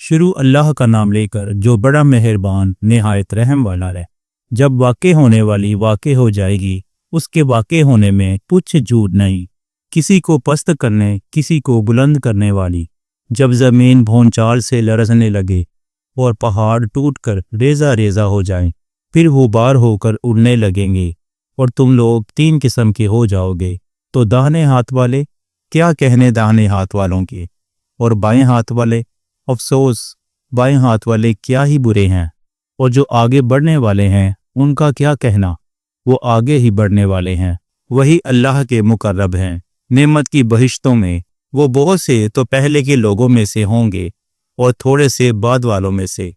شروع اللہ کا نام لے کر جو بڑا مہربان نہایت رحم والا ہے۔ جب واقع ہونے والی واقع ہو جائے گی، اس کے واقع ہونے میں کچھ جھوٹ نہیں، کسی کو پست کرنے کسی کو بلند کرنے والی۔ جب زمین بھونچال سے لرزنے لگے اور پہاڑ ٹوٹ کر ریزہ ریزہ ہو جائیں، پھر غبار ہو کر اڑنے لگیں گے اور تم لوگ تین قسم کے ہو جاؤ گے، تو داہنے ہاتھ والے کیا کہنے داہنے ہاتھ والوں کے، اور بائیں ہاتھ والے افسوس بائیں ہاتھ والے کیا ہی برے ہیں، اور جو آگے بڑھنے والے ہیں ان کا کیا کہنا، وہ آگے ہی بڑھنے والے ہیں، وہی اللہ کے مقرب ہیں۔ نعمت کی بہشتوں میں وہ بہت سے تو پہلے کے لوگوں میں سے ہوں گے اور تھوڑے سے بعد والوں میں سے،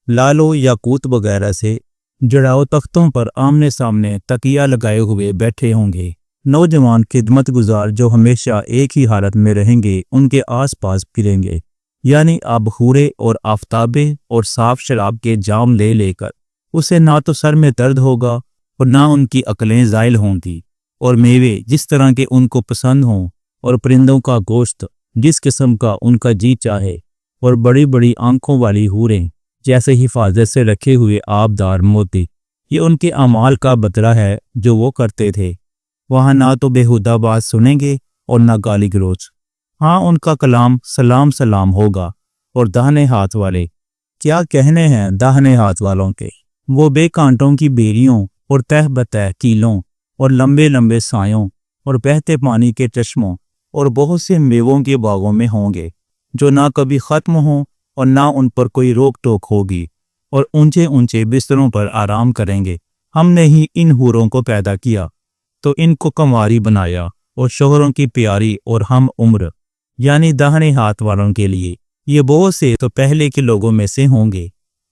لالو یاقوت وغیرہ سے جڑاؤ تختوں پر آمنے سامنے تکیہ لگائے ہوئے بیٹھے ہوں گے۔ نوجوان خدمت گزار جو ہمیشہ ایک ہی حالت میں رہیں گے ان کے آس پاس پھریں گے، یعنی آب خورے اور آفتابے اور صاف شراب کے جام لے لے کر اسے نہ تو سر میں درد ہوگا اور نہ ان کی عقلیں زائل ہوں گی، اور میوے جس طرح کے ان کو پسند ہوں، اور پرندوں کا گوشت جس قسم کا ان کا جی چاہے، اور بڑی بڑی آنکھوں والی حوریں جیسے حفاظت سے رکھے ہوئے آبدار موتی۔ یہ ان کے اعمال کا بدلہ ہے جو وہ کرتے تھے۔ وہاں نہ تو بےہودہ بات سنیں گے اور نہ گالی گلوچ، ہاں ان کا کلام سلام سلام ہوگا۔ اور داہنے ہاتھ والے کیا کہنے ہیں داہنے ہاتھ والوں کے، وہ بے کانٹوں کی بیریوں اور تہ بتہ کیلوں اور لمبے لمبے سایوں اور بہتے پانی کے چشموں اور بہت سے میووں کے باغوں میں ہوں گے، جو نہ کبھی ختم ہوں اور نہ ان پر کوئی روک ٹوک ہوگی، اور اونچے اونچے بستروں پر آرام کریں گے۔ ہم نے ہی ان حوروں کو پیدا کیا تو ان کو کنواری بنایا، اور شوہروں کی پیاری اور ہم عمر، یعنی داہنے ہاتھ والوں کے لیے یہ بہت سے تو پہلے کے لوگوں میں سے ہوں گے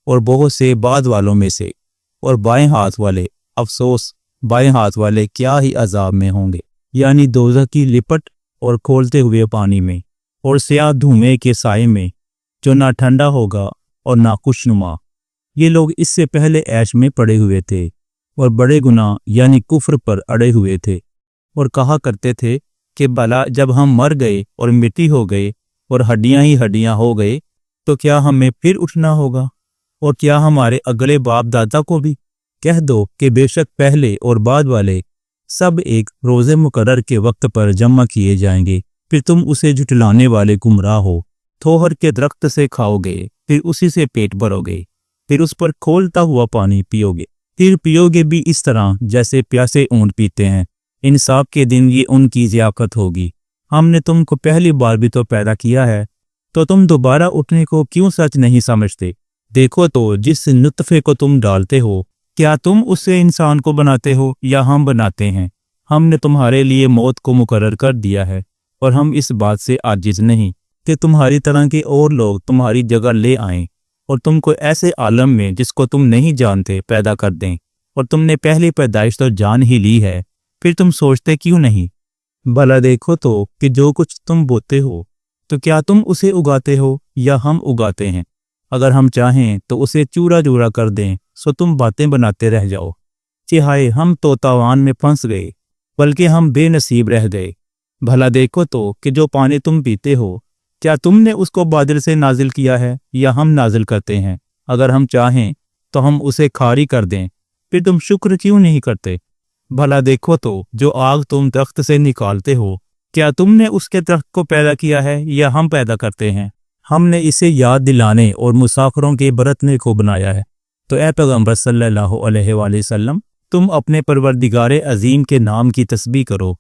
اور بہت سے بعد والوں میں سے، اور بائیں ہاتھ والے افسوس بائیں ہاتھ والے کیا ہی عذاب میں ہوں گے، یعنی دوزخ کی لپٹ اور کھولتے ہوئے پانی میں اور سیاہ دھوئیں کے سائے میں، جو نہ ٹھنڈا ہوگا اور نہ خوشنما۔ یہ لوگ اس سے پہلے عیش میں پڑے ہوئے تھے اور بڑے گناہ یعنی کفر پر اڑے ہوئے تھے، اور کہا کرتے تھے کہ بھلا جب ہم مر گئے اور مٹی ہو گئے اور ہڈیاں ہی ہڈیاں ہو گئے تو کیا ہمیں پھر اٹھنا ہوگا، اور کیا ہمارے اگلے باپ دادا کو بھی؟ کہہ دو کہ بے شک پہلے اور بعد والے سب ایک روز مقرر کے وقت پر جمع کیے جائیں گے، پھر تم اسے جھٹلانے والے گمراہ ہو۔ تھوہر کے درخت سے کھاؤ گے، پھر اسی سے پیٹ بھرو گے، پھر اس پر کھولتا ہوا پانی پیو گے، پھر پیو گے بھی اس طرح جیسے پیاسے اونٹ پیتے ہیں۔ انصاف کے دن یہ ان کی ضیافت ہوگی۔ ہم نے تم کو پہلی بار بھی تو پیدا کیا ہے، تو تم دوبارہ اٹھنے کو کیوں سچ نہیں سمجھتے؟ دیکھو تو جس نطفے کو تم ڈالتے ہو، کیا تم اس سے انسان کو بناتے ہو یا ہم بناتے ہیں؟ ہم نے تمہارے لیے موت کو مقرر کر دیا ہے، اور ہم اس بات سے عاجز نہیں کہ تمہاری طرح کے اور لوگ تمہاری جگہ لے آئیں اور تم کو ایسے عالم میں جس کو تم نہیں جانتے پیدا کر دیں، اور تم نے پہلی پیدائش تو جان ہی لی ہے، پھر تم سوچتے کیوں نہیں؟ بھلا دیکھو تو کہ جو کچھ تم بوتے ہو تو کیا تم اسے اگاتے ہو یا ہم اگاتے ہیں؟ اگر ہم چاہیں تو اسے چورا چورا کر دیں، سو تم باتیں بناتے رہ جاؤ۔ چہائے ہم تو تاوان میں پھنس گئے، بلکہ ہم بے نصیب رہ گئے۔ بھلا دیکھو تو کہ جو پانی تم پیتے ہو، کیا تم نے اس کو بادل سے نازل کیا ہے یا ہم نازل کرتے ہیں؟ اگر ہم چاہیں تو ہم اسے کھاری کر دیں، پھر تم شکر کیوں نہیں کرتے؟ بھلا دیکھو تو جو آگ تم درخت سے نکالتے ہو، کیا تم نے اس کے درخت کو پیدا کیا ہے یا ہم پیدا کرتے ہیں؟ ہم نے اسے یاد دلانے اور مسافروں کے برتنے کو بنایا ہے۔ تو اے پیغمبر صلی اللہ علیہ وآلہ وسلم، تم اپنے پروردگار عظیم کے نام کی تسبیح کرو،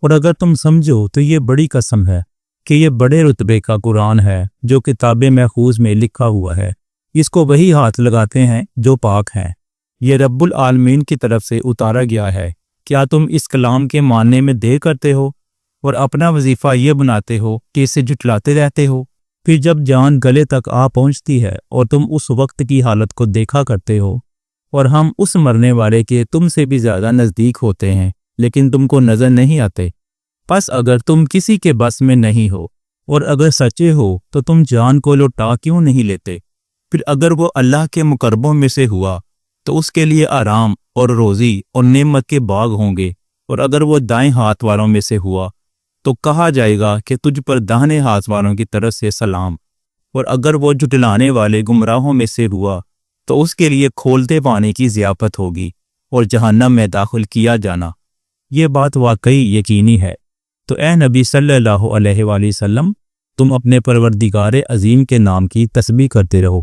اور اگر تم سمجھو تو یہ بڑی قسم ہے کہ یہ بڑے رتبے کا قرآن ہے جو کتاب محفوظ میں لکھا ہوا ہے، اس کو وہی ہاتھ لگاتے ہیں جو پاک ہیں، یہ رب العالمین کی طرف سے اتارا گیا ہے۔ کیا تم اس کلام کے ماننے میں دیر کرتے ہو اور اپنا وظیفہ یہ بناتے ہو کہ اسے جھٹلاتے رہتے ہو؟ پھر جب جان گلے تک آ پہنچتی ہے اور تم اس وقت کی حالت کو دیکھا کرتے ہو، اور ہم اس مرنے والے کے تم سے بھی زیادہ نزدیک ہوتے ہیں لیکن تم کو نظر نہیں آتے، پس اگر تم کسی کے بس میں نہیں ہو اور اگر سچے ہو تو تم جان کو لوٹا کیوں نہیں لیتے؟ پھر اگر وہ اللہ کے مقربوں میں سے ہوا تو اس کے لیے آرام اور روزی اور نعمت کے باغ ہوں گے، اور اگر وہ دائیں ہاتھ والوں میں سے ہوا تو کہا جائے گا کہ تجھ پر داہنے ہاتھ والوں کی طرف سے سلام۔ اور اگر وہ جھٹلانے والے گمراہوں میں سے ہوا تو اس کے لیے کھولتے پانی کی ضیافت ہوگی اور جہنم میں داخل کیا جانا۔ یہ بات واقعی یقینی ہے۔ تو اے نبی صلی اللہ علیہ وآلہ وسلم، تم اپنے پروردگار عظیم کے نام کی تسبیح کرتے رہو۔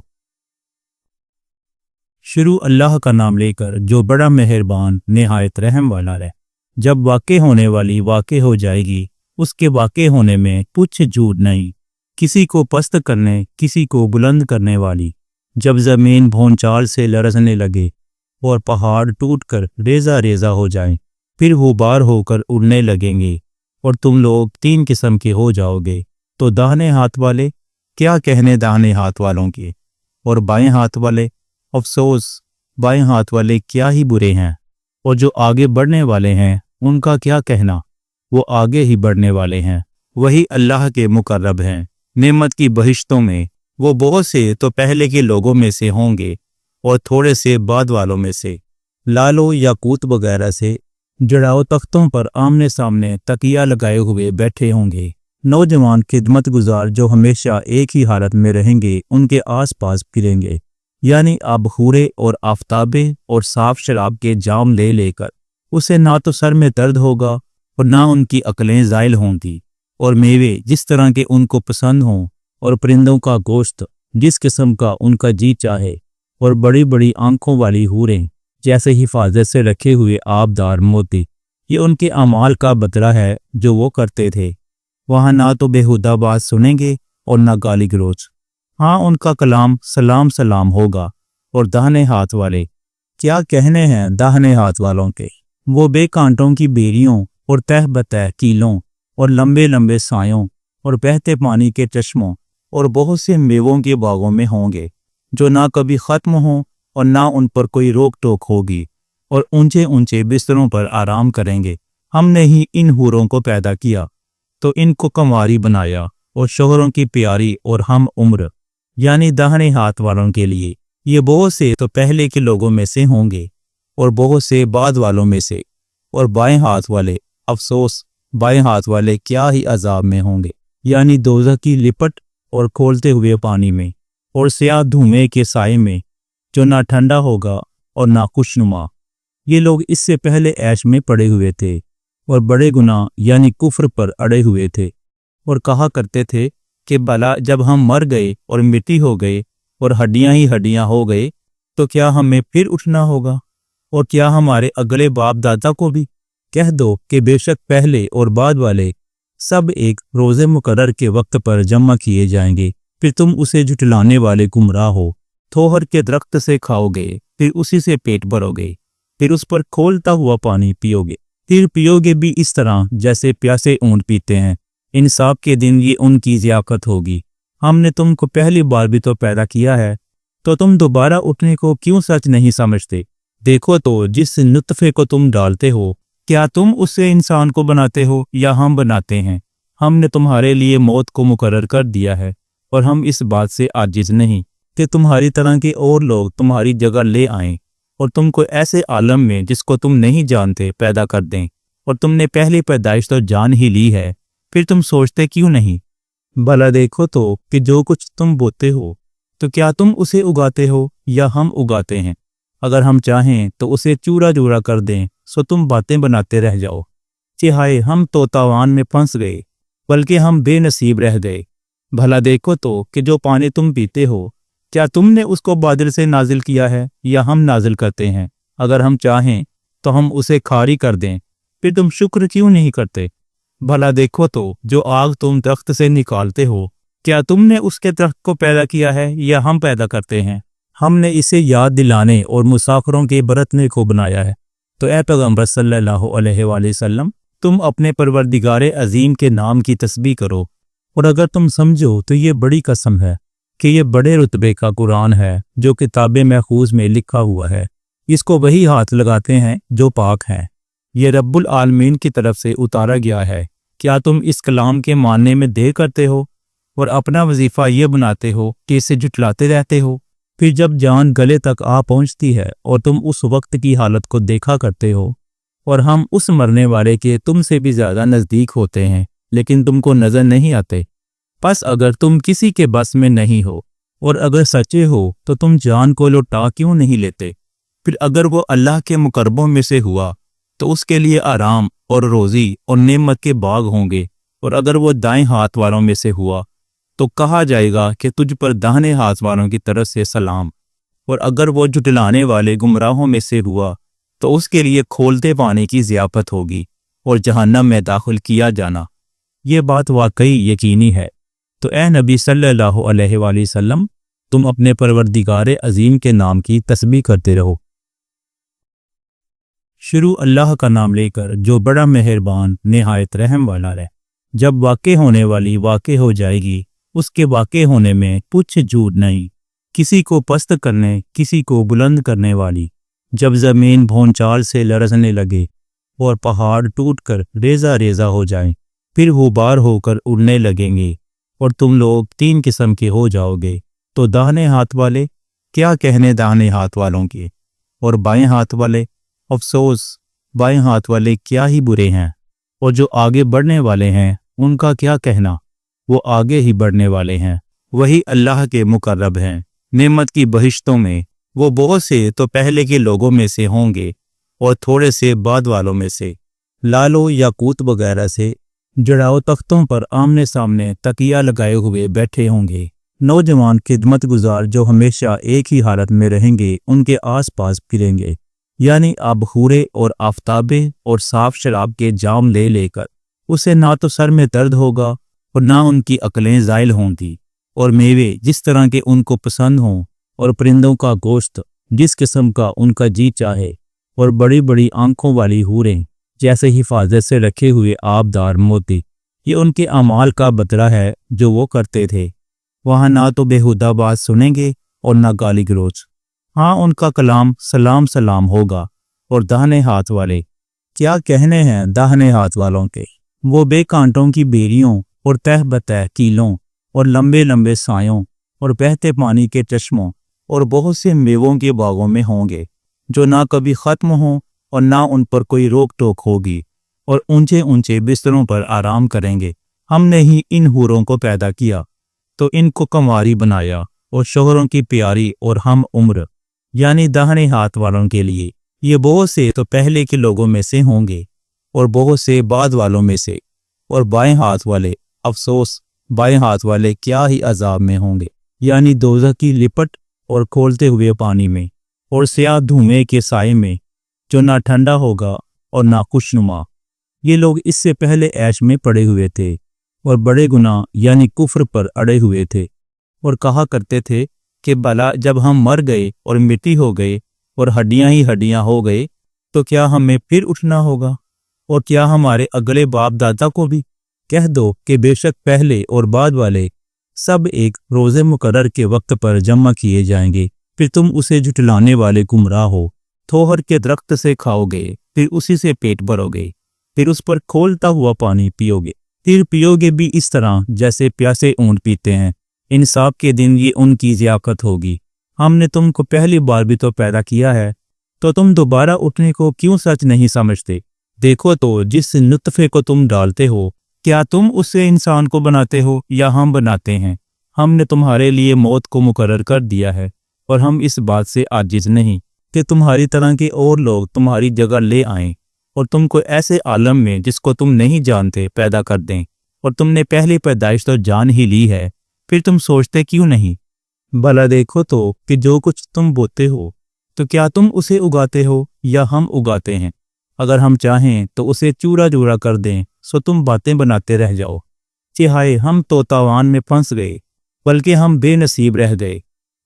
شروع اللہ کا نام لے کر جو بڑا مہربان نہایت رحم والا ہے۔ جب واقع ہونے والی واقع ہو جائے گی، اس کے واقع ہونے میں کچھ جھوٹ نہیں، کسی کو پست کرنے کسی کو بلند کرنے والی۔ جب زمین بھونچال سے لرزنے لگے اور پہاڑ ٹوٹ کر ریزہ ریزہ ہو جائیں، پھر غبار ہو کر اڑنے لگیں گے اور تم لوگ 3 قسم کے ہو جاؤ گے۔ تو داہنے ہاتھ والے، کیا کہنے داہنے ہاتھ والوں کے، اور بائیں ہاتھ والے، افسوس بائیں ہاتھ والے کیا ہی برے ہیں، اور جو آگے بڑھنے والے ہیں ان کا کیا کہنا، وہ آگے ہی بڑھنے والے ہیں، وہی اللہ کے مقرب ہیں۔ نعمت کی بہشتوں میں وہ بہت سے تو پہلے کے لوگوں میں سے ہوں گے اور تھوڑے سے بعد والوں میں سے، لالو یاقوت وغیرہ سے جڑاؤ تختوں پر آمنے سامنے تکیہ لگائے ہوئے بیٹھے ہوں گے۔ نوجوان خدمت گزار جو ہمیشہ ایک ہی حالت میں رہیں گے ان کے آس پاس پھریں گے، یعنی آب خورے اور آفتابے اور صاف شراب کے جام لے لے کر۔ اسے نہ تو سر میں درد ہوگا اور نہ ان کی عقلیں زائل ہوں گی، اور میوے جس طرح کے ان کو پسند ہوں، اور پرندوں کا گوشت جس قسم کا ان کا جی چاہے، اور بڑی بڑی آنکھوں والی حوریں جیسے حفاظت سے رکھے ہوئے آبدار موتی۔ یہ ان کے اعمال کا بدلہ ہے جو وہ کرتے تھے۔ وہاں نہ تو بےہودہ بات سنیں گے اور نہ گالی گلوچ، ہاں ان کا کلام سلام سلام ہوگا۔ اور داہنے ہاتھ والے، کیا کہنے ہیں داہنے ہاتھ والوں کے، وہ بے کانٹوں کی بیریوں اور تہ بتہ کیلوں اور لمبے لمبے سایوں اور بہتے پانی کے چشموں اور بہت سے میووں کے باغوں میں ہوں گے، جو نہ کبھی ختم ہوں اور نہ ان پر کوئی روک ٹوک ہوگی، اور اونچے اونچے بستروں پر آرام کریں گے۔ ہم نے ہی ان حوروں کو پیدا کیا تو ان کو کنواری بنایا، اور شوہروں کی پیاری اور ہم عمر، یعنی داہنے ہاتھ والوں کے لیے یہ بہت سے تو پہلے کے لوگوں میں سے ہوں گے اور بہت سے بعد والوں میں سے۔ اور بائیں ہاتھ والے، افسوس بائیں ہاتھ والے کیا ہی عذاب میں ہوں گے، یعنی دوزخ کی لپٹ اور کھولتے ہوئے پانی میں، اور سیاہ دھوئیں کے سائے میں، جو نہ ٹھنڈا ہوگا اور نہ خوشنما۔ یہ لوگ اس سے پہلے عیش میں پڑے ہوئے تھے اور بڑے گناہ یعنی کفر پر اڑے ہوئے تھے، اور کہا کرتے تھے کہ بھلا جب ہم مر گئے اور مٹی ہو گئے اور ہڈیاں ہی ہڈیاں ہو گئے تو کیا ہمیں پھر اٹھنا ہوگا، اور کیا ہمارے اگلے باپ دادا کو بھی؟ کہہ دو کہ بے شک پہلے اور بعد والے سب ایک روز مقرر کے وقت پر جمع کیے جائیں گے، پھر تم اسے جھٹلانے والے گمراہ ہو۔ تھوہر کے درخت سے کھاؤ گے، پھر اسی سے پیٹ بھرو گے، پھر اس پر کھولتا ہوا پانی پیو گے، پھر پیو گے بھی اس طرح جیسے پیاسے اونٹ پیتے ہیں۔ انصاف کے دن یہ ان کی ضیافت ہوگی۔ ہم نے تم کو پہلی بار بھی تو پیدا کیا ہے، تو تم دوبارہ اٹھنے کو کیوں سچ نہیں سمجھتے؟ دیکھو تو جس نطفے کو تم ڈالتے ہو، کیا تم اس سے انسان کو بناتے ہو یا ہم بناتے ہیں؟ ہم نے تمہارے لیے موت کو مقرر کر دیا ہے، اور ہم اس بات سے عاجز نہیں کہ تمہاری طرح کے اور لوگ تمہاری جگہ لے آئیں اور تم کو ایسے عالم میں جس کو تم نہیں جانتے پیدا کر دیں، اور تم نے پہلی پیدائش تو جان ہی لی ہے، پھر تم سوچتے کیوں نہیں؟ بھلا دیکھو تو کہ جو کچھ تم بوتے ہو تو کیا تم اسے اگاتے ہو یا ہم اگاتے ہیں؟ اگر ہم چاہیں تو اسے چورا چورا کر دیں سو تم باتیں بناتے رہ جاؤ کہ ہائے ہم تو تاوان میں پھنس گئے، بلکہ ہم بے نصیب رہ گئے۔ بھلا دیکھو تو کہ جو پانی تم پیتے ہو کیا تم نے اس کو بادل سے نازل کیا ہے یا ہم نازل کرتے ہیں؟ اگر ہم چاہیں تو ہم اسے کھاری کر دیں، پھر تم شکر کیوں نہیں کرتے؟ بھلا دیکھو تو جو آگ تم درخت سے نکالتے ہو کیا تم نے اس کے درخت کو پیدا کیا ہے یا ہم پیدا کرتے ہیں؟ ہم نے اسے یاد دلانے اور مسافروں کے برتنے کو بنایا ہے۔ تو اے پیغمبر صلی اللہ علیہ وآلہ وسلم، تم اپنے پروردگار عظیم کے نام کی تسبیح کرو، اور اگر تم سمجھو تو یہ بڑی قسم ہے کہ یہ بڑے رتبے کا قرآن ہے جو کتاب محفوظ میں لکھا ہوا ہے، اس کو وہی ہاتھ لگاتے ہیں جو پاک ہیں، یہ رب العالمین کی طرف سے اتارا گیا ہے۔ کیا تم اس کلام کے ماننے میں دیر کرتے ہو اور اپنا وظیفہ یہ بناتے ہو کہ اسے جھٹلاتے رہتے ہو؟ پھر جب جان گلے تک آ پہنچتی ہے اور تم اس وقت کی حالت کو دیکھا کرتے ہو، اور ہم اس مرنے والے کے تم سے بھی زیادہ نزدیک ہوتے ہیں لیکن تم کو نظر نہیں آتے، پس اگر تم کسی کے بس میں نہیں ہو اور اگر سچے ہو تو تم جان کو لوٹا کیوں نہیں لیتے؟ پھر اگر وہ اللہ کے مقربوں میں سے ہوا تو اس کے لیے آرام اور روزی اور نعمت کے باغ ہوں گے، اور اگر وہ دائیں ہاتھ والوں میں سے ہوا تو کہا جائے گا کہ تجھ پر داہنے ہاتھ والوں کی طرف سے سلام، اور اگر وہ جھٹلانے والے گمراہوں میں سے ہوا تو اس کے لیے کھولتے پانی کی ضیافت ہوگی اور جہنم میں داخل کیا جانا۔ یہ بات واقعی یقینی ہے۔ تو اے نبی صلی اللہ علیہ وآلہ وسلم، تم اپنے پروردگار عظیم کے نام کی تسبیح کرتے رہو۔ شروع اللہ کا نام لے کر جو بڑا مہربان نہایت رحم والا ہے۔ جب واقع ہونے والی واقع ہو جائے گی، اس کے واقع ہونے میں کچھ جھوٹ نہیں، کسی کو پست کرنے کسی کو بلند کرنے والی۔ جب زمین بھونچال سے لرزنے لگے اور پہاڑ ٹوٹ کر ریزہ ریزہ ہو جائیں، پھر غبار ہو کر اڑنے لگیں گے اور تم لوگ 3 قسم کے ہو جاؤ گے۔ تو داہنے ہاتھ والے، کیا کہنے داہنے ہاتھ والوں کے، اور بائیں ہاتھ والے، افسوس بائیں ہاتھ والے کیا ہی برے ہیں، اور جو آگے بڑھنے والے ہیں ان کا کیا کہنا، وہ آگے ہی بڑھنے والے ہیں، وہی اللہ کے مقرب ہیں۔ نعمت کی بہشتوں میں وہ بہت سے تو پہلے کے لوگوں میں سے ہوں گے اور تھوڑے سے بعد والوں میں سے، لالو یاقوت وغیرہ سے جڑاؤ تختوں پر آمنے سامنے تکیہ لگائے ہوئے بیٹھے ہوں گے۔ نوجوان خدمت گزار جو ہمیشہ ایک ہی حالت میں رہیں گے ان کے آس پاس پھریں گے، یعنی اب حورے اور آفتابے اور صاف شراب کے جام لے لے کر اسے نہ تو سر میں درد ہوگا اور نہ ان کی عقلیں زائل ہوں گی، اور میوے جس طرح کے ان کو پسند ہوں، اور پرندوں کا گوشت جس قسم کا ان کا جی چاہے، اور بڑی بڑی آنکھوں والی حوریں جیسے حفاظت سے رکھے ہوئے آبدار موتی۔ یہ ان کے اعمال کا بدلہ ہے جو وہ کرتے تھے۔ وہاں نہ تو بےہودہ بات سنیں گے اور نہ گالی گلوچ، ہاں ان کا کلام سلام سلام ہوگا۔ اور داہنے ہاتھ والے، کیا کہنے ہیں داہنے ہاتھ والوں کے، وہ بے کانٹوں کی بیریوں اور تہ بتہ کیلوں اور لمبے لمبے سایوں اور بہتے پانی کے چشموں اور بہت سے میووں کے باغوں میں ہوں گے، جو نہ کبھی ختم ہوں اور نہ ان پر کوئی روک ٹوک ہوگی، اور اونچے اونچے بستروں پر آرام کریں گے۔ ہم نے ہی ان حوروں کو پیدا کیا تو ان کو کنواری بنایا، اور شوہروں کی پیاری اور ہم عمر، یعنی داہنے ہاتھ والوں کے لیے یہ بہت سے تو پہلے کے لوگوں میں سے ہوں گے اور بہت سے بعد والوں میں سے۔ اور بائیں ہاتھ والے، افسوس بائیں ہاتھ والے کیا ہی عذاب میں ہوں گے، یعنی دوزخ کی لپٹ اور کھولتے ہوئے پانی میں اور سیاہ دھوئیں کے سائے میں، جو نہ ٹھنڈا ہوگا اور نہ خوشنما۔ یہ لوگ اس سے پہلے عیش میں پڑے ہوئے تھے اور بڑے گناہ یعنی کفر پر اڑے ہوئے تھے، اور کہا کرتے تھے کہ بھلا جب ہم مر گئے اور مٹی ہو گئے اور ہڈیاں ہی ہڈیاں ہو گئے تو کیا ہمیں پھر اٹھنا ہوگا، اور کیا ہمارے اگلے باپ دادا کو بھی؟ کہہ دو کہ بے شک پہلے اور بعد والے سب ایک روز مقرر کے وقت پر جمع کیے جائیں گے، پھر تم اسے جھٹلانے والے گمراہ ہو۔ تھوہر کے درخت سے کھاؤ گے، پھر اسی سے پیٹ بھرو گے، پھر اس پر کھولتا ہوا پانی پیو گے، پھر پیو گے بھی اس طرح جیسے پیاسے اونٹ پیتے ہیں۔ انصاف کے دن یہ ان کی ضیافت ہوگی۔ ہم نے تم کو پہلی بار بھی تو پیدا کیا ہے، تو تم دوبارہ اٹھنے کو کیوں سچ نہیں سمجھتے؟ دیکھو تو جس نطفے کو تم ڈالتے ہو، کیا تم اس سے انسان کو بناتے ہو یا ہم بناتے ہیں؟ ہم نے تمہارے لیے موت کو مقرر کر دیا ہے، اور ہم اس بات سے عاجز نہیں کہ تمہاری طرح کے اور لوگ تمہاری جگہ لے آئیں اور تم کو ایسے عالم میں جس کو تم نہیں جانتے پیدا کر دیں، اور تم نے پہلی پیدائش تو جان ہی لی ہے، پھر تم سوچتے کیوں نہیں؟ بھلا دیکھو تو کہ جو کچھ تم بوتے ہو تو کیا تم اسے اگاتے ہو یا ہم اگاتے ہیں؟ اگر ہم چاہیں تو اسے چورا چورا کر دیں، سو تم باتیں بناتے رہ جاؤ کہ ہائے ہم تو تاوان میں پھنس گئے، بلکہ ہم بے نصیب رہ گئے۔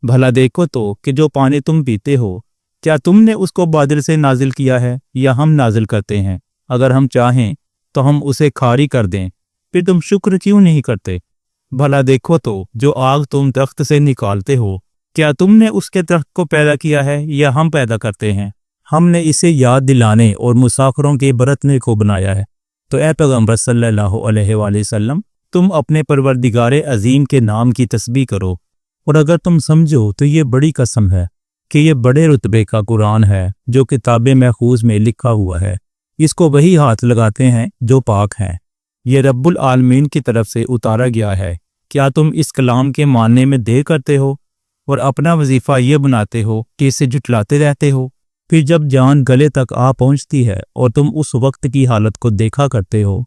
بھلا دیکھو تو کہ جو پانی تم پیتے ہو، کیا تم نے اس کو بادل سے نازل کیا ہے یا ہم نازل کرتے ہیں؟ اگر ہم چاہیں تو ہم اسے کھاری کر دیں، پھر تم شکر کیوں نہیں کرتے؟ بھلا دیکھو تو جو آگ تم درخت سے نکالتے ہو، کیا تم نے اس کے درخت کو پیدا کیا ہے یا ہم پیدا کرتے ہیں؟ ہم نے اسے یاد دلانے اور مسافروں کے برتنے کو بنایا ہے۔ تو اے پیغمبر صلی اللہ علیہ وآلہ وسلم، تم اپنے پروردگار عظیم کے نام کی تسبیح کرو، اور اگر تم سمجھو تو یہ بڑی قسم ہے کہ یہ بڑے رتبے کا قرآن ہے جو کتاب محفوظ میں لکھا ہوا ہے، اس کو وہی ہاتھ لگاتے ہیں جو پاک ہیں۔ یہ رب العالمین کی طرف سے اتارا گیا ہے کیا تم اس کلام کے ماننے میں دیر کرتے ہو اور اپنا وظیفہ یہ بناتے ہو کہ اسے جھٹلاتے رہتے ہو؟ پھر جب جان گلے تک آ پہنچتی ہے اور تم اس وقت کی حالت کو دیکھا کرتے ہو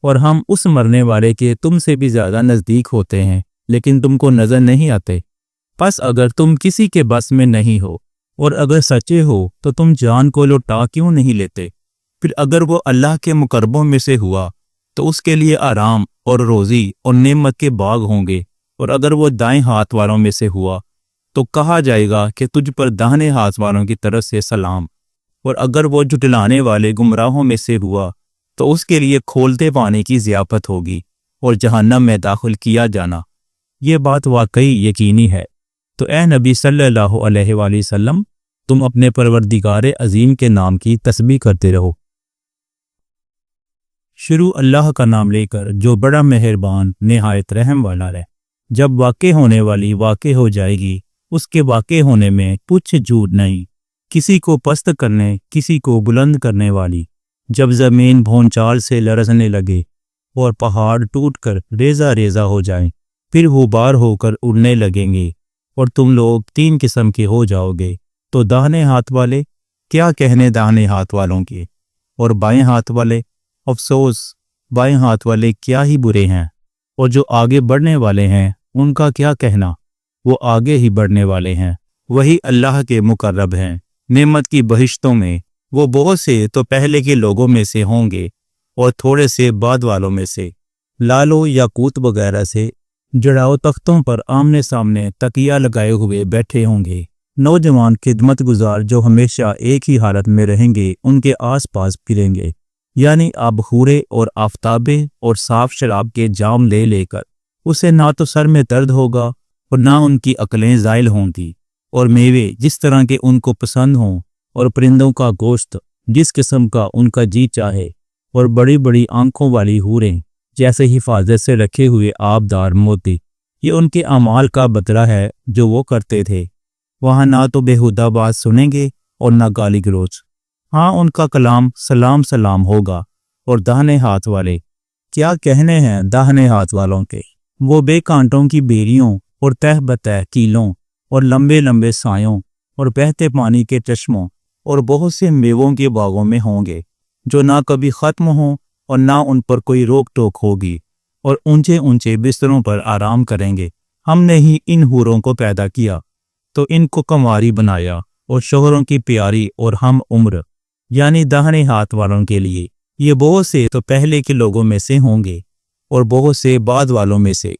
اور ہم اس مرنے والے کے تم سے بھی زیادہ نزدیک ہوتے ہیں لیکن تم کو نظر نہیں آتے، پس اگر تم کسی کے بس میں نہیں ہو اور اگر سچے ہو تو تم جان کو لوٹا کیوں نہیں لیتے؟ پھر اگر وہ اللہ کے مقربوں میں سے ہوا تو اس کے لیے آرام اور روزی اور نعمت کے باغ ہوں گے، اور اگر وہ دائیں ہاتھ والوں میں سے ہوا تو کہا جائے گا کہ تجھ پر داہنے ہاتھ والوں کی طرف سے سلام، اور اگر وہ جھٹلانے والے گمراہوں میں سے ہوا تو اس کے لیے کھولتے پانی کی ضیافت ہوگی اور جہنم میں داخل کیا جانا۔ یہ بات واقعی یقینی ہے۔ تو اے نبی صلی اللہ علیہ وآلہ وسلم، تم اپنے پروردگار عظیم کے نام کی تسبیح کرتے رہو۔ شروع اللہ کا نام لے کر جو بڑا مہربان نہایت رحم والا ہے۔ جب واقع ہونے والی واقع ہو جائے گی، اس کے واقع ہونے میں کچھ جھوٹ نہیں، کسی کو پست کرنے کسی کو بلند کرنے والی۔ جب زمین بھونچال سے لرزنے لگے اور پہاڑ ٹوٹ کر ریزہ ریزہ ہو جائیں، پھر غبار ہو کر اڑنے لگیں گے اور تم لوگ تین قسم کے ہو جاؤ گے، تو داہنے ہاتھ والے، کیا کہنے داہنے ہاتھ والوں کے، اور بائیں ہاتھ والے، افسوس بائیں ہاتھ والے کیا ہی برے ہیں، اور جو آگے بڑھنے والے ہیں ان کا کیا کہنا، وہ آگے ہی بڑھنے والے ہیں، وہی اللہ کے مقرب ہیں نعمت کی بہشتوں میں۔ وہ بہت سے تو پہلے کے لوگوں میں سے ہوں گے اور تھوڑے سے بعد والوں میں سے، لالو یاقوت وغیرہ سے جڑاؤ تختوں پر آمنے سامنے تکیہ لگائے ہوئے بیٹھے ہوں گے۔ نوجوان خدمت گزار جو ہمیشہ ایک ہی حالت میں رہیں گے ان کے آس پاس پھریں گے، یعنی آب خورے اور آفتابے اور صاف شراب کے جام لے لے کر۔ اسے نہ تو سر میں درد ہوگا اور نہ ان کی عقلیں زائل ہوں گی، اور میوے جس طرح کے ان کو پسند ہوں، اور پرندوں کا گوشت جس قسم کا ان کا جی چاہے، اور بڑی بڑی آنکھوں والی حوریں جیسے حفاظت سے رکھے ہوئے آبدار موتی۔ یہ ان کے اعمال کا بدلہ ہے جو وہ کرتے تھے۔ وہاں نہ تو بےہودہ بات سنیں گے اور نہ گالی گلوچ، ہاں ان کا کلام سلام سلام ہوگا۔ اور داہنے ہاتھ والے، کیا کہنے ہیں داہنے ہاتھ والوں کے، وہ بے کانٹوں کی بیریوں اور تہ بتہ کیلوں اور لمبے لمبے سایوں اور بہتے پانی کے چشموں اور بہت سے میووں کے باغوں میں ہوں گے، جو نہ کبھی ختم ہوں اور نہ ان پر کوئی روک ٹوک ہوگی، اور اونچے اونچے بستروں پر آرام کریں گے۔ ہم نے ہی ان حوروں کو پیدا کیا تو ان کو کنواری بنایا، اور شوہروں کی پیاری اور ہم عمر، یعنی داہنے ہاتھ والوں کے لیے یہ بہت سے تو پہلے کے لوگوں میں سے ہوں گے اور بہت سے بعد والوں میں سے۔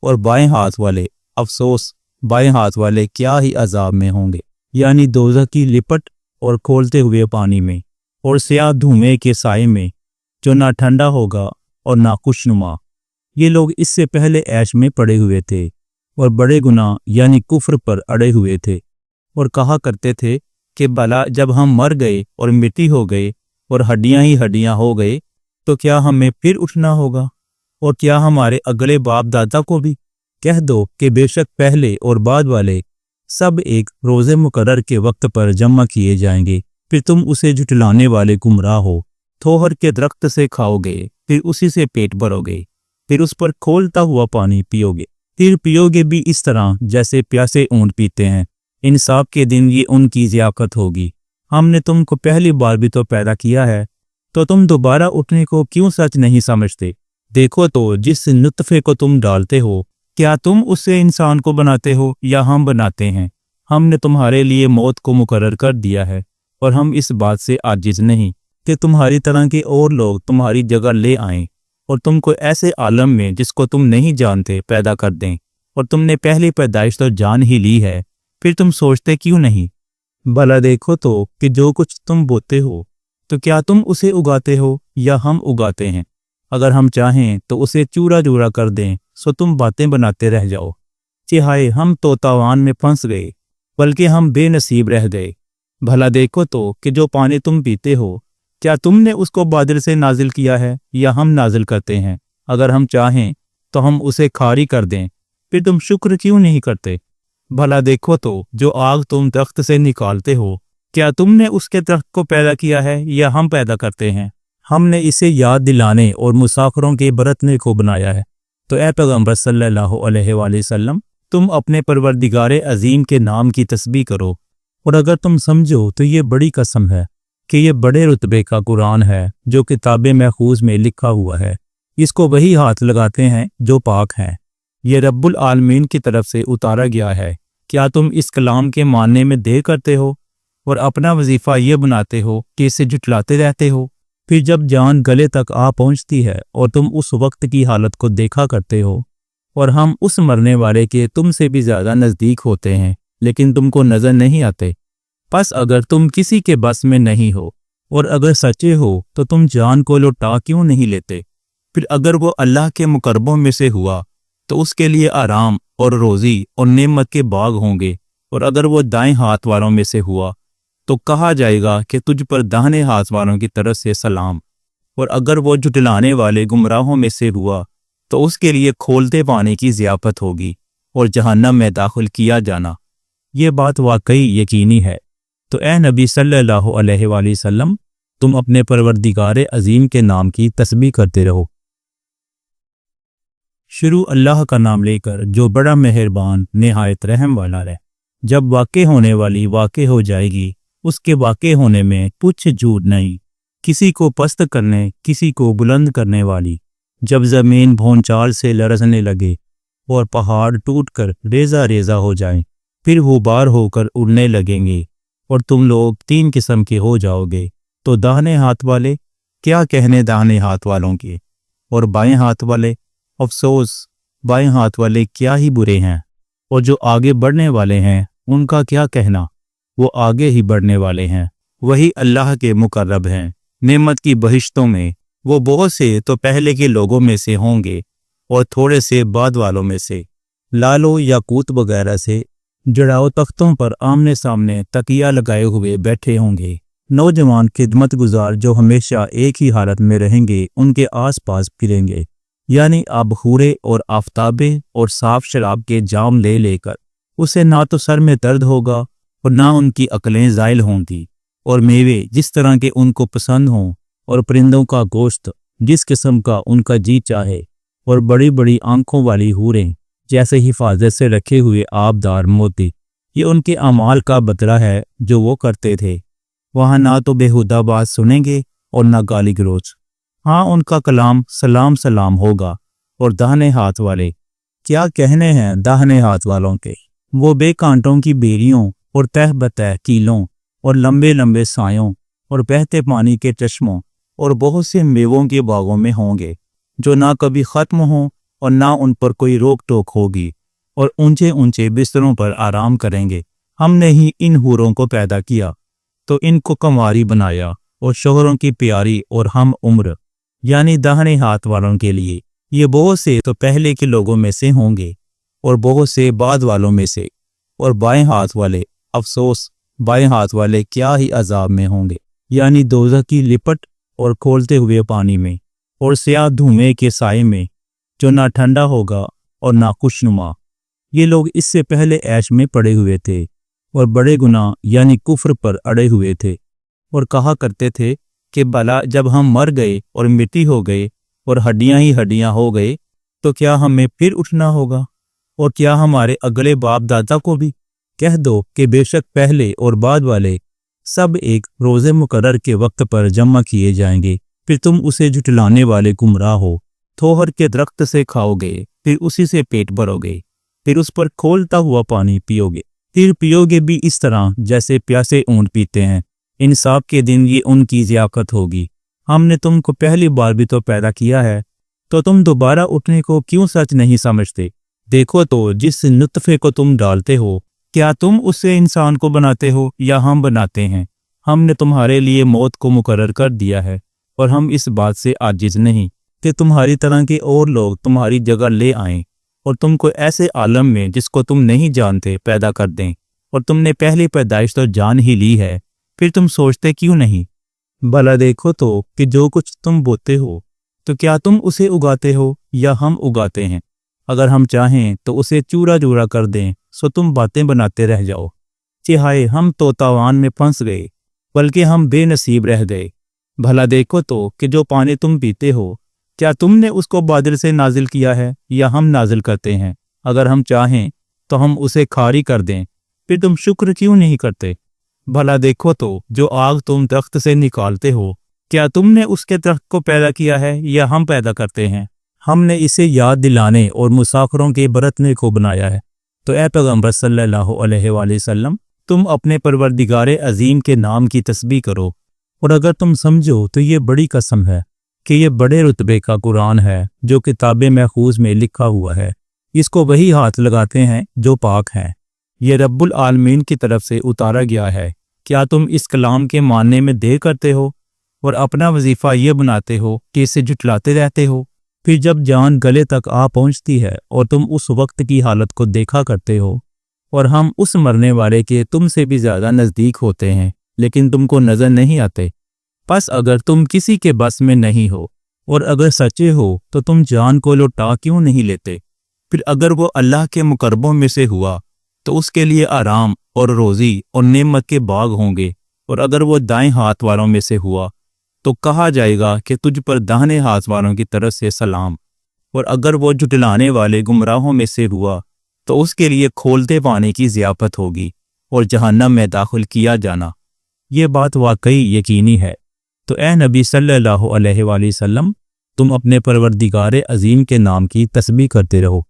اور بائیں ہاتھ والے، افسوس بائیں ہاتھ والے کیا ہی عذاب میں ہوں گے، یعنی دوزخ کی لپٹ اور کھولتے ہوئے پانی میں اور سیاہ دھوئیں کے سائے میں، جو نہ ٹھنڈا ہوگا اور نہ خوشنما۔ یہ لوگ اس سے پہلے عیش میں پڑے ہوئے تھے اور بڑے گناہ یعنی کفر پر اڑے ہوئے تھے، اور کہا کرتے تھے کہ بھلا جب ہم مر گئے اور مٹی ہو گئے اور ہڈیاں ہی ہڈیاں ہو گئے تو کیا ہمیں پھر اٹھنا ہوگا، اور کیا ہمارے اگلے باپ دادا کو بھی؟ کہہ دو کہ بے شک پہلے اور بعد والے سب ایک روز مقرر کے وقت پر جمع کیے جائیں گے، پھر تم اسے جھٹلانے والے گمراہ ہو۔ تھوہر کے درخت سے کھاؤ گے، پھر اسی سے پیٹ بھرو گے، پھر اس پر کھولتا ہوا پانی پیو گے، پھر پیو گے بھی اس طرح جیسے پیاسے اونٹ پیتے ہیں۔ انصاف کے دن یہ ان کی ضیافت ہوگی۔ ہم نے تم کو پہلی بار بھی تو پیدا کیا ہے، تو تم دوبارہ اٹھنے کو کیوں سچ نہیں سمجھتے؟ دیکھو تو جس نطفے کو تم ڈالتے ہو، کیا تم اس سے انسان کو بناتے ہو یا ہم بناتے ہیں؟ ہم نے تمہارے لیے موت کو مقرر کر دیا ہے، اور ہم اس بات سے عاجز نہیں کہ تمہاری طرح کے اور لوگ تمہاری جگہ لے آئیں اور تم کو ایسے عالم میں جس کو تم نہیں جانتے پیدا کر دیں۔ اور تم نے پہلی پیدائش تو جان ہی لی ہے، پھر تم سوچتے کیوں نہیں؟ بھلا دیکھو تو کہ جو کچھ تم بوتے ہو تو کیا تم اسے اگاتے ہو یا ہم اگاتے ہیں؟ اگر ہم چاہیں تو اسے چورا چورا کر دیں، سو تم باتیں بناتے رہ جاؤ۔ چہائے ہم تو تاوان میں پھنس گئے، بلکہ ہم بے نصیب رہ گئے۔ بھلا دیکھو تو کہ جو پانی تم پیتے ہو، کیا تم نے اس کو بادل سے نازل کیا ہے یا ہم نازل کرتے ہیں؟ اگر ہم چاہیں تو ہم اسے کھاری کر دیں، پھر تم شکر کیوں نہیں کرتے؟ بھلا دیکھو تو جو آگ تم درخت سے نکالتے ہو، کیا تم نے اس کے درخت کو پیدا کیا ہے یا ہم پیدا کرتے ہیں؟ ہم نے اسے یاد دلانے اور مسافروں کے برتنے کو بنایا ہے، تو اے پیغمبر صلی اللہ علیہ وآلہ وسلم، تم اپنے پروردگار عظیم کے نام کی تسبیح کرو، اور اگر تم سمجھو تو یہ بڑی قسم ہے کہ یہ بڑے رتبے کا قرآن ہے جو کتاب محفوظ میں لکھا ہوا ہے، اس کو وہی ہاتھ لگاتے ہیں جو پاک ہیں، یہ رب العالمین کی طرف سے اتارا گیا ہے۔ کیا تم اس کلام کے ماننے میں دیر کرتے ہو اور اپنا وظیفہ یہ بناتے ہو کہ اسے جھٹلاتے رہتے ہو؟ پھر جب جان گلے تک آ پہنچتی ہے اور تم اس وقت کی حالت کو دیکھا کرتے ہو، اور ہم اس مرنے والے کے تم سے بھی زیادہ نزدیک ہوتے ہیں لیکن تم کو نظر نہیں آتے، پس اگر تم کسی کے بس میں نہیں ہو اور اگر سچے ہو تو تم جان کو لوٹا کیوں نہیں لیتے؟ پھر اگر وہ اللہ کے مقربوں میں سے ہوا تو اس کے لیے آرام اور روزی اور نعمت کے باغ ہوں گے، اور اگر وہ دائیں ہاتھ والوں میں سے ہوا تو کہا جائے گا کہ تجھ پر داہنے ہاتھ والوں کی طرف سے سلام، اور اگر وہ جھٹلانے والے گمراہوں میں سے ہوا تو اس کے لیے کھولتے پانی کی ضیافت ہوگی اور جہنم میں داخل کیا جانا۔ یہ بات واقعی یقینی ہے۔ تو اے نبی صلی اللہ علیہ وآلہ وسلم، تم اپنے پروردگار عظیم کے نام کی تسبیح کرتے رہو۔ شروع اللہ کا نام لے کر جو بڑا مہربان نہایت رحم والا ہے۔ جب واقع ہونے والی واقع ہو جائے گی، اس کے واقع ہونے میں کچھ جھوٹ نہیں، کسی کو پست کرنے کسی کو بلند کرنے والی۔ جب زمین بھونچال سے لرزنے لگے اور پہاڑ ٹوٹ کر ریزہ ریزہ ہو جائیں، پھر غبار ہو کر اڑنے لگیں گے اور تم لوگ تین قسم کے ہو جاؤ گے، تو داہنے ہاتھ والے، کیا کہنے داہنے ہاتھ والوں کے، اور بائیں ہاتھ والے، افسوس بائیں ہاتھ والے کیا ہی برے ہیں، اور جو آگے بڑھنے والے ہیں ان کا کیا کہنا، وہ آگے ہی بڑھنے والے ہیں، وہی اللہ کے مقرب ہیں نعمت کی بہشتوں میں۔ وہ بہت سے تو پہلے کے لوگوں میں سے ہوں گے اور تھوڑے سے بعد والوں میں سے، لالو یاقوت وغیرہ سے جڑاؤ تختوں پر آمنے سامنے تکیہ لگائے ہوئے بیٹھے ہوں گے۔ نوجوان خدمت گزار جو ہمیشہ ایک ہی حالت میں رہیں گے ان کے آس پاس پھریں گے، یعنی آب خورے اور آفتابے اور صاف شراب کے جام لے لے کر۔ اسے نہ تو سر میں درد ہوگا اور نہ ان کی عقلیں زائل ہوں گی، اور میوے جس طرح کے ان کو پسند ہوں، اور پرندوں کا گوشت جس قسم کا ان کا جی چاہے، اور بڑی بڑی آنکھوں والی حوریں جیسے حفاظت سے رکھے ہوئے آبدار موتی۔ یہ ان کے اعمال کا بدلہ ہے جو وہ کرتے تھے۔ وہاں نہ تو بےہودہ بات سنیں گے اور نہ گالی گلوچ، ہاں ان کا کلام سلام سلام ہوگا۔ اور داہنے ہاتھ والے، کیا کہنے ہیں داہنے ہاتھ والوں کے، وہ بے کانٹوں کی بیریوں اور تہ بتہ کیلوں اور لمبے لمبے سایوں اور بہتے پانی کے چشموں اور بہت سے میووں کے باغوں میں ہوں گے، جو نہ کبھی ختم ہوں اور نہ ان پر کوئی روک ٹوک ہوگی، اور اونچے اونچے بستروں پر آرام کریں گے۔ ہم نے ہی ان حوروں کو پیدا کیا تو ان کو کنواری بنایا، اور شوہروں کی پیاری اور ہم عمر، یعنی داہنے ہاتھ والوں کے لیے۔ یہ بہت سے تو پہلے کے لوگوں میں سے ہوں گے اور بہت سے بعد والوں میں سے، اور بائیں ہاتھ والے، افسوس بائیں ہاتھ والے کیا ہی عذاب میں ہوں گے، یعنی دوزخ کی لپٹ اور کھولتے ہوئے پانی میں، اور سیاہ دھوئیں کے سائے میں، جو نہ ٹھنڈا ہوگا اور نہ خوشنما۔ یہ لوگ اس سے پہلے عیش میں پڑے ہوئے تھے اور بڑے گناہ یعنی کفر پر اڑے ہوئے تھے، اور کہا کرتے تھے کہ بھلا جب ہم مر گئے اور مٹی ہو گئے اور ہڈیاں ہی ہڈیاں ہو گئے تو کیا ہمیں پھر اٹھنا ہوگا، اور کیا ہمارے اگلے باپ دادا کو بھی؟ کہہ دو کہ بے شک پہلے اور بعد والے سب ایک روز مقرر کے وقت پر جمع کیے جائیں گے، پھر تم اسے جھٹلانے والے گمراہ ہو۔ تھوہر کے درخت سے کھاؤ گے، پھر اسی سے پیٹ بھرو گے، پھر اس پر کھولتا ہوا پانی پیو گے، پھر پیو گے بھی اس طرح جیسے پیاسے اونٹ پیتے ہیں۔ انصاف کے دن یہ ان کی ضیافت ہوگی۔ ہم نے تم کو پہلی بار بھی تو پیدا کیا ہے، تو تم دوبارہ اٹھنے کو کیوں سچ نہیں سمجھتے؟ دیکھو تو جس نطفے کو تم ڈالتے ہو، کیا تم اس سے انسان کو بناتے ہو یا ہم بناتے ہیں؟ ہم نے تمہارے لیے موت کو مقرر کر دیا ہے، اور ہم اس بات سے عاجز نہیں کہ تمہاری طرح کے اور لوگ تمہاری جگہ لے آئیں اور تم کو ایسے عالم میں جس کو تم نہیں جانتے پیدا کر دیں، اور تم نے پہلی پیدائش تو جان ہی لی ہے، پھر تم سوچتے کیوں نہیں؟ بھلا دیکھو تو کہ جو کچھ تم بوتے ہو تو کیا تم اسے اگاتے ہو یا ہم اگاتے ہیں؟ اگر ہم چاہیں تو اسے چورا چورا کر دیں سو تم باتیں بناتے رہ جاؤ کہ ہائے ہم تو تاوان میں پھنس گئے، بلکہ ہم بے نصیب رہ گئے۔ بھلا دیکھو تو کہ جو پانی تم پیتے ہو کیا تم نے اس کو بادل سے نازل کیا ہے یا ہم نازل کرتے ہیں؟ اگر ہم چاہیں تو ہم اسے کھاری کر دیں، پھر تم شکر کیوں نہیں کرتے؟ بھلا دیکھو تو جو آگ تم درخت سے نکالتے ہو، کیا تم نے اس کے درخت کو پیدا کیا ہے یا ہم پیدا کرتے ہیں؟ ہم نے اسے یاد دلانے اور مسافروں کے برتنے کو بنایا ہے۔ تو اے پیغمبر صلی اللہ علیہ وآلہ وسلم، تم اپنے پروردگار عظیم کے نام کی تسبیح کرو، اور اگر تم سمجھو تو یہ بڑی قسم ہے کہ یہ بڑے رتبے کا قرآن ہے جو کتاب محفوظ میں لکھا ہوا ہے، اس کو وہی ہاتھ لگاتے ہیں جو پاک ہیں، یہ رب العالمین کی طرف سے اتارا گیا ہے۔ کیا تم اس کلام کے ماننے میں دیر کرتے ہو اور اپنا وظیفہ یہ بناتے ہو کہ اسے جھٹلاتے رہتے ہو؟ پھر جب جان گلے تک آ پہنچتی ہے اور تم اس وقت کی حالت کو دیکھا کرتے ہو، اور ہم اس مرنے والے کے تم سے بھی زیادہ نزدیک ہوتے ہیں لیکن تم کو نظر نہیں آتے، پس اگر تم کسی کے بس میں نہیں ہو اور اگر سچے ہو تو تم جان کو لوٹا کیوں نہیں لیتے؟ پھر اگر وہ اللہ کے مقربوں میں سے ہوا تو اس کے لیے آرام اور روزی اور نعمت کے باغ ہوں گے، اور اگر وہ دائیں ہاتھ والوں میں سے ہوا تو کہا جائے گا کہ تجھ پر داہنے ہاتھ والوں کی طرف سے سلام، اور اگر وہ جھٹلانے والے گمراہوں میں سے ہوا تو اس کے لیے کھولتے پانی کی ضیافت ہوگی اور جہنم میں داخل کیا جانا۔ یہ بات واقعی یقینی ہے۔ تو اے نبی صلی اللہ علیہ وآلہ وسلم، تم اپنے پروردگار عظیم کے نام کی تسبیح کرتے رہو۔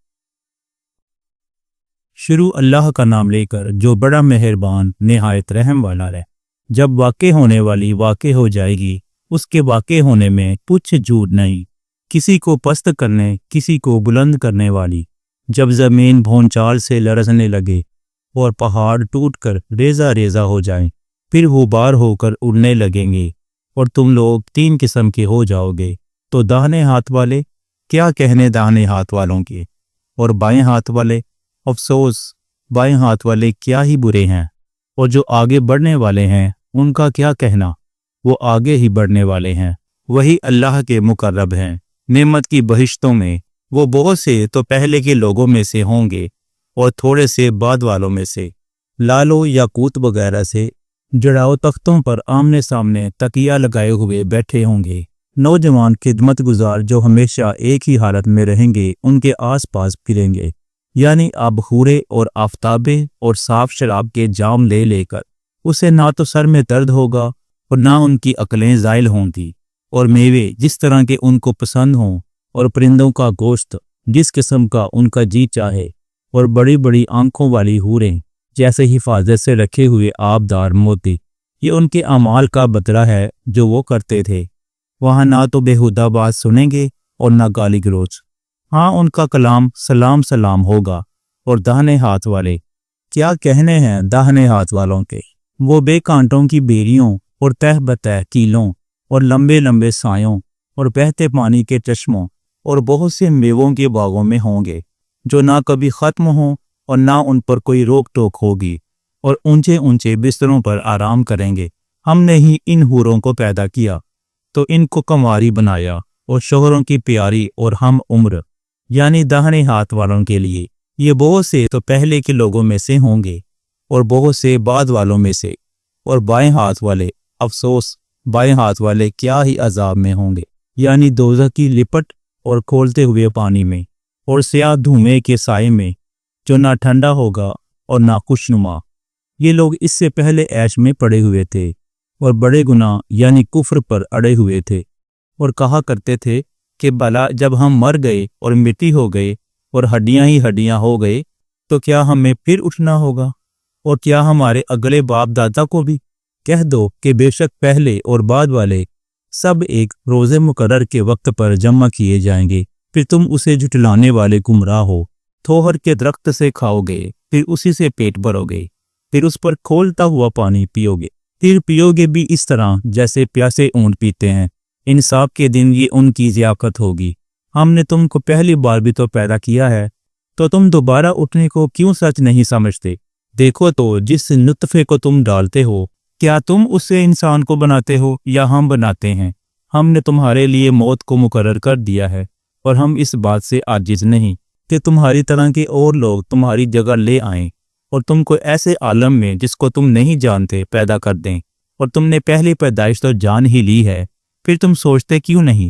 شروع اللہ کا نام لے کر جو بڑا مہربان نہایت رحم والا ہے۔ جب واقع ہونے والی واقع ہو جائے گی، اس کے واقع ہونے میں کچھ جھوٹ نہیں، کسی کو پست کرنے کسی کو بلند کرنے والی۔ جب زمین بھونچال سے لرزنے لگے اور پہاڑ ٹوٹ کر ریزہ ریزہ ہو جائیں، پھر غبار ہو کر اڑنے لگیں گے اور تم لوگ تین قسم کے ہو جاؤ گے۔ تو داہنے ہاتھ والے، کیا کہنے داہنے ہاتھ والوں کے، اور بائیں ہاتھ والے، افسوس بائیں ہاتھ والے کیا ہی برے ہیں، اور جو آگے بڑھنے والے ہیں ان کا کیا کہنا، وہ آگے ہی بڑھنے والے ہیں، وہی اللہ کے مقرب ہیں۔ نعمت کی بہشتوں میں وہ بہت سے تو پہلے کے لوگوں میں سے ہوں گے اور تھوڑے سے بعد والوں میں سے، لالو یاقوت وغیرہ سے جڑاؤ تختوں پر آمنے سامنے تکیہ لگائے ہوئے بیٹھے ہوں گے۔ نوجوان خدمت گزار جو ہمیشہ ایک ہی حالت میں رہیں گے ان کے آس پاس پھریں گے، یعنی اب حورے اور آفتابے اور صاف شراب کے جام لے لے کر اسے نہ تو سر میں درد ہوگا اور نہ ان کی عقلیں زائل ہوں گی، اور میوے جس طرح کے ان کو پسند ہوں، اور پرندوں کا گوشت جس قسم کا ان کا جی چاہے، اور بڑی بڑی آنکھوں والی حوریں جیسے حفاظت سے رکھے ہوئے آبدار موتی۔ یہ ان کے اعمال کا بدلہ ہے جو وہ کرتے تھے۔ وہاں نہ تو بےہودہ بات سنیں گے اور نہ گالی گلوچ، ہاں ان کا کلام سلام سلام ہوگا۔ اور داہنے ہاتھ والے، کیا کہنے ہیں داہنے ہاتھ والوں کے، وہ بے کانٹوں کی بیریوں اور تہ بتہ کیلوں اور لمبے لمبے سایوں اور بہتے پانی کے چشموں اور بہت سے میووں کے باغوں میں ہوں گے، جو نہ کبھی ختم ہوں اور نہ ان پر کوئی روک ٹوک ہوگی، اور اونچے اونچے بستروں پر آرام کریں گے۔ ہم نے ہی ان حوروں کو پیدا کیا تو ان کو کنواری بنایا، اور شوہروں کی پیاری اور ہم عمر، یعنی داہنے ہاتھ والوں کے لیے یہ بہت سے تو پہلے کے لوگوں میں سے ہوں گے اور بہت سے بعد والوں میں سے۔ اور بائیں ہاتھ والے، افسوس بائیں ہاتھ والے کیا ہی عذاب میں ہوں گے، یعنی دوزخ کی لپٹ اور کھولتے ہوئے پانی میں اور سیاہ دھوئیں کے سائے میں، جو نہ ٹھنڈا ہوگا اور نہ خوشنما۔ یہ لوگ اس سے پہلے عیش میں پڑے ہوئے تھے اور بڑے گناہ یعنی کفر پر اڑے ہوئے تھے، اور کہا کرتے تھے کہ بھلا جب ہم مر گئے اور مٹی ہو گئے اور ہڈیاں ہی ہڈیاں ہو گئے تو کیا ہمیں پھر اٹھنا ہوگا، اور کیا ہمارے اگلے باپ دادا کو بھی؟ کہہ دو کہ بے شک پہلے اور بعد والے سب ایک روز مقرر کے وقت پر جمع کیے جائیں گے، پھر تم اسے جھٹلانے والے گمراہ ہو۔ تھوہر کے درخت سے کھاؤ گے، پھر اسی سے پیٹ بھرو گے، پھر اس پر کھولتا ہوا پانی پیو گے، پھر پیو گے بھی اس طرح جیسے پیاسے اونٹ پیتے ہیں۔ انصاف کے دن یہ ان کی ضیافت ہوگی۔ ہم نے تم کو پہلی بار بھی تو پیدا کیا ہے، تو تم دوبارہ اٹھنے کو کیوں سچ نہیں سمجھتے؟ دیکھو تو جس نطفے کو تم ڈالتے ہو، کیا تم اس سے انسان کو بناتے ہو یا ہم بناتے ہیں؟ ہم نے تمہارے لیے موت کو مقرر کر دیا ہے، اور ہم اس بات سے عاجز نہیں کہ تمہاری طرح کے اور لوگ تمہاری جگہ لے آئیں اور تم کو ایسے عالم میں جس کو تم نہیں جانتے پیدا کر دیں، اور تم نے پہلی پیدائش تو جان ہی لی ہے، پھر تم سوچتے کیوں نہیں؟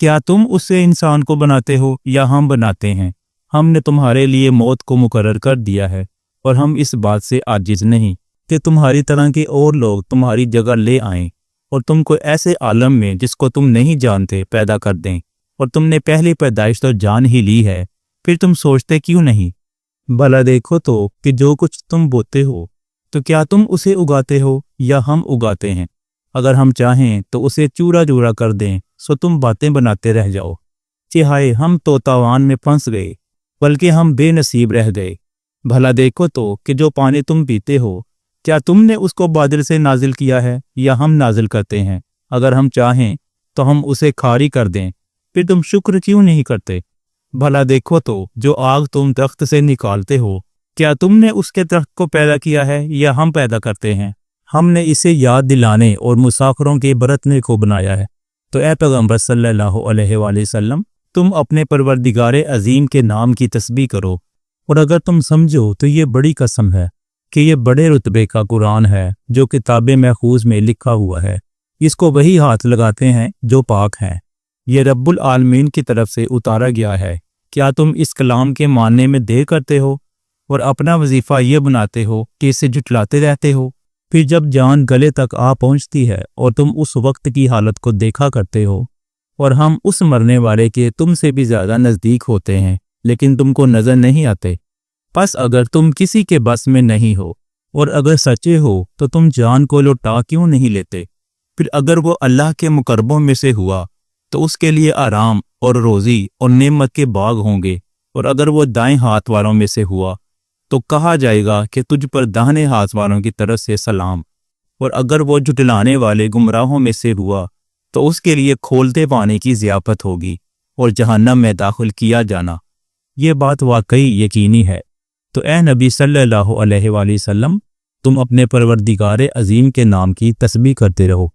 کیا تم اسے انسان کو بناتے ہو یا ہم بناتے ہیں؟ ہم نے تمہارے لیے موت کو مقرر کر دیا ہے اور ہم اس بات سے عاجز نہیں کہ تمہاری طرح کے اور لوگ تمہاری جگہ لے آئیں اور تم کو ایسے عالم میں جس کو تم نہیں جانتے پیدا کر دیں، اور تم نے پہلی پیدائش تو جان ہی لی ہے، پھر تم سوچتے کیوں نہیں؟ بھلا دیکھو تو کہ جو کچھ تم بوتے ہو تو کیا تم اسے اگاتے ہو یا ہم اگاتے ہیں؟ اگر ہم چاہیں تو اسے چورا چورا کر دیں سو تم باتیں بناتے رہ جاؤ کہ ہائے ہم تو تاوان میں پھنس گئے، بلکہ ہم بے نصیب رہ گئے۔ بھلا دیکھو تو کہ جو پانی تم پیتے ہو کیا تم نے اس کو بادل سے نازل کیا ہے یا ہم نازل کرتے ہیں؟ اگر ہم چاہیں تو ہم اسے کھاری کر دیں، پھر تم شکر کیوں نہیں کرتے؟ بھلا دیکھو تو جو آگ تم درخت سے نکالتے ہو کیا تم نے اس کے درخت کو پیدا کیا ہے یا ہم پیدا کرتے ہیں؟ ہم نے اسے یاد دلانے اور مسافروں کے برتنے کو بنایا ہے۔ تو اے پیغمبر صلی اللہ علیہ وآلہ وسلم، تم اپنے پروردگار عظیم کے نام کی تسبیح کرو، اور اگر تم سمجھو تو یہ بڑی قسم ہے کہ یہ بڑے رتبے کا قرآن ہے جو کتاب محفوظ میں لکھا ہوا ہے، اس کو وہی ہاتھ لگاتے ہیں جو پاک ہیں، یہ رب العالمین کی طرف سے اتارا گیا ہے۔ کیا تم اس کلام کے ماننے میں دیر کرتے ہو اور اپنا وظیفہ یہ بناتے ہو کہ اسے جھٹلاتے رہتے ہو؟ پھر جب جان گلے تک آ پہنچتی ہے اور تم اس وقت کی حالت کو دیکھا کرتے ہو اور ہم اس مرنے والے کے تم سے بھی زیادہ نزدیک ہوتے ہیں لیکن تم کو نظر نہیں آتے، پس اگر تم کسی کے بس میں نہیں ہو اور اگر سچے ہو تو تم جان کو لوٹا کیوں نہیں لیتے؟ پھر اگر وہ اللہ کے مقربوں میں سے ہوا تو اس کے لیے آرام اور روزی اور نعمت کے باغ ہوں گے، اور اگر وہ دائیں ہاتھ والوں میں سے ہوا تو کہا جائے گا کہ تجھ پر داہنے ہاتھ والوں کی طرف سے سلام، اور اگر وہ جھٹلانے والے گمراہوں میں سے ہوا تو اس کے لیے کھولتے پانے کی ضیافت ہوگی اور جہنم میں داخل کیا جانا۔ یہ بات واقعی یقینی ہے۔ تو اے نبی صلی اللہ علیہ وآلہ وسلم، تم اپنے پروردگار عظیم کے نام کی تسبیح کرتے رہو۔